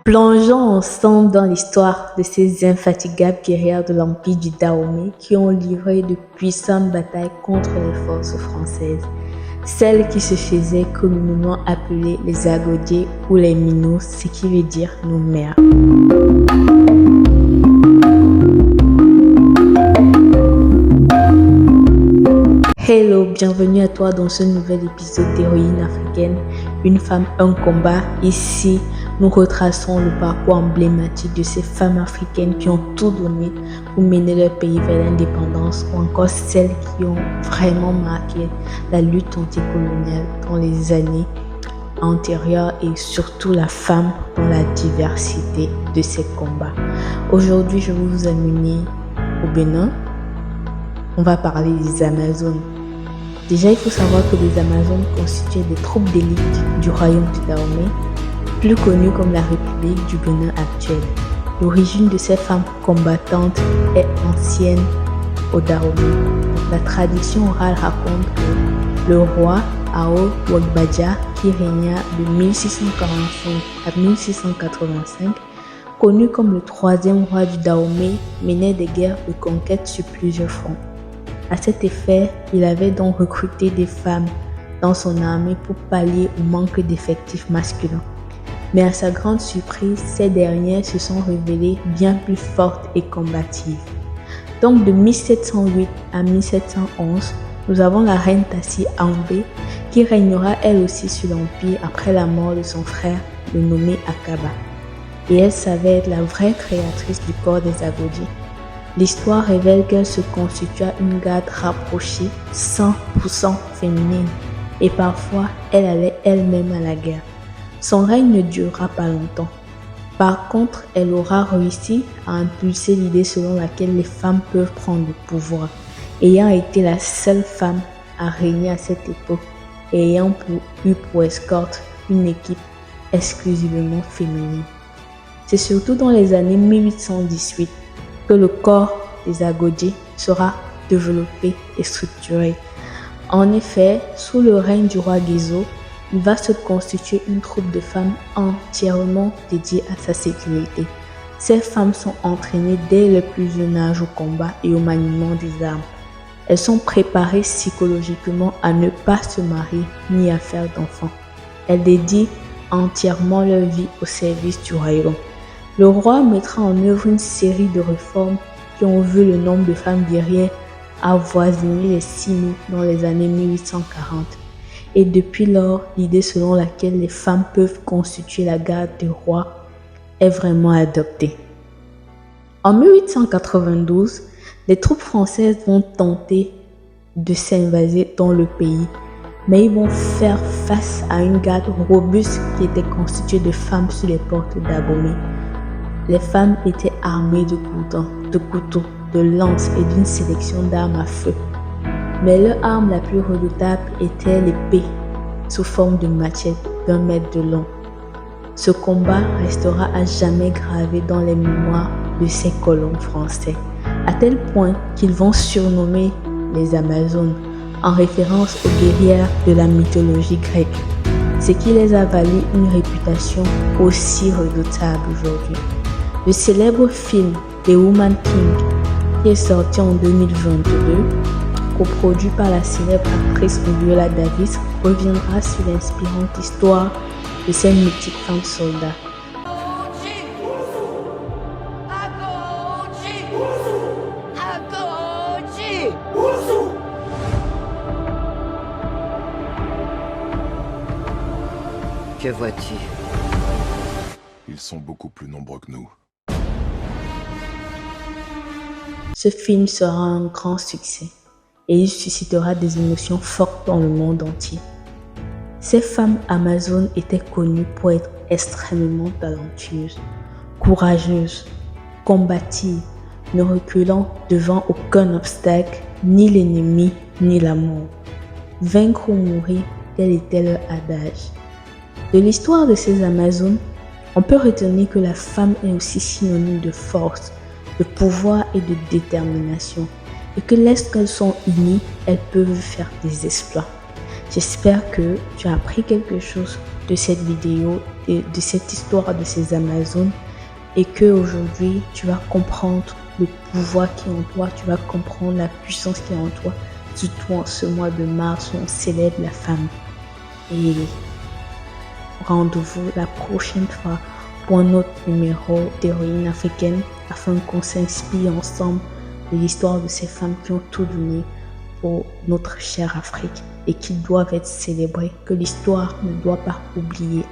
Plongeons ensemble dans l'histoire de ces infatigables guerrières de l'Empire du Dahomey qui ont livré de puissantes batailles contre les forces françaises, celles qui se faisaient communément appeler les Agodiers ou les Minous, ce qui veut dire nos mères. Hello, bienvenue à toi dans ce nouvel épisode d'Héroïne africaine, une femme, un combat. Ici, nous retraçons le parcours emblématique de ces femmes africaines qui ont tout donné pour mener leur pays vers l'indépendance, ou encore celles qui ont vraiment marqué la lutte anticoloniale dans les années antérieures et surtout la femme dans la diversité de ces combats. Aujourd'hui, je vais vous amener au Bénin. On va parler des Amazones. Déjà, il faut savoir que les Amazones constituaient des troupes d'élite du royaume du Dahomey, plus connu comme la République du Bénin actuelle. L'origine de ces femmes combattantes est ancienne au Dahomey. La tradition orale raconte que le roi Ao Wagbadja, qui régna de 1645 à 1685, connu comme le troisième roi du Dahomey, menait des guerres de conquête sur plusieurs fronts. À cet effet, il avait donc recruté des femmes dans son armée pour pallier au manque d'effectifs masculins. Mais à sa grande surprise, ces dernières se sont révélées bien plus fortes et combatives. Donc de 1708 à 1711, nous avons la reine Tassi Ambé qui régnera elle aussi sur l'Empire après la mort de son frère, le nommé Akaba. Et elle savait être la vraie créatrice du corps des Agodies. L'histoire révèle qu'elle se constitua une garde rapprochée, 100% féminine, et parfois elle allait elle-même à la guerre. Son règne ne durera pas longtemps. Par contre, elle aura réussi à impulser l'idée selon laquelle les femmes peuvent prendre le pouvoir, ayant été la seule femme à régner à cette époque et ayant eu pour escorte une équipe exclusivement féminine. C'est surtout dans les années 1818 que le corps des Agodiers sera développé et structuré. En effet, sous le règne du roi Guézo, il va se constituer une troupe de femmes entièrement dédiée à sa sécurité. Ces femmes sont entraînées dès le plus jeune âge au combat et au maniement des armes. Elles sont préparées psychologiquement à ne pas se marier ni à faire d'enfants. Elles dédient entièrement leur vie au service du royaume. Le roi mettra en œuvre une série de réformes qui ont vu le nombre de femmes guerrières avoisiner les 6 000 dans les années 1840. Et depuis lors, l'idée selon laquelle les femmes peuvent constituer la garde du roi est vraiment adoptée. En 1892, les troupes françaises vont tenter de s'invaser dans le pays, mais ils vont faire face à une garde robuste qui était constituée de femmes sur les portes d'Abomey. Les femmes étaient armées de couteaux, de lances et d'une sélection d'armes à feu. Mais leur arme la plus redoutable était l'épée, sous forme de machette d'1 mètre de long. Ce combat restera à jamais gravé dans les mémoires de ces colons français, à tel point qu'ils vont surnommer les Amazones, en référence aux guerrières de la mythologie grecque, ce qui les a valu une réputation aussi redoutable aujourd'hui. Le célèbre film The Woman King, qui est sorti en 2022, coproduit par la célèbre actrice Viola Davis, reviendra sur l'inspirante histoire de ces mythiques femmes soldats. Que vois-tu? Ils sont beaucoup plus nombreux que nous. Ce film sera un grand succès et il suscitera des émotions fortes dans le monde entier. Ces femmes amazones étaient connues pour être extrêmement talentueuses, courageuses, combatives, ne reculant devant aucun obstacle, ni l'ennemi, ni la mort. Vaincre ou mourir, tel était leur adage. De l'histoire de ces Amazones, on peut retenir que la femme est aussi synonyme de force, de pouvoir et de détermination, et que lorsqu'elles sont unies, elles peuvent faire des exploits. J'espère que tu as appris quelque chose de cette vidéo et de cette histoire de ces Amazones et que aujourd'hui tu vas comprendre le pouvoir qui est en toi, tu vas comprendre la puissance qui est en toi, surtout en ce mois de mars où on célèbre la femme. Et rendez-vous la prochaine fois pour un autre numéro d'Héroïne africaine afin qu'on s'inspire ensemble de l'histoire de ces femmes qui ont tout donné pour notre chère Afrique et qui doivent être célébrées, que l'histoire ne doit pas oublier.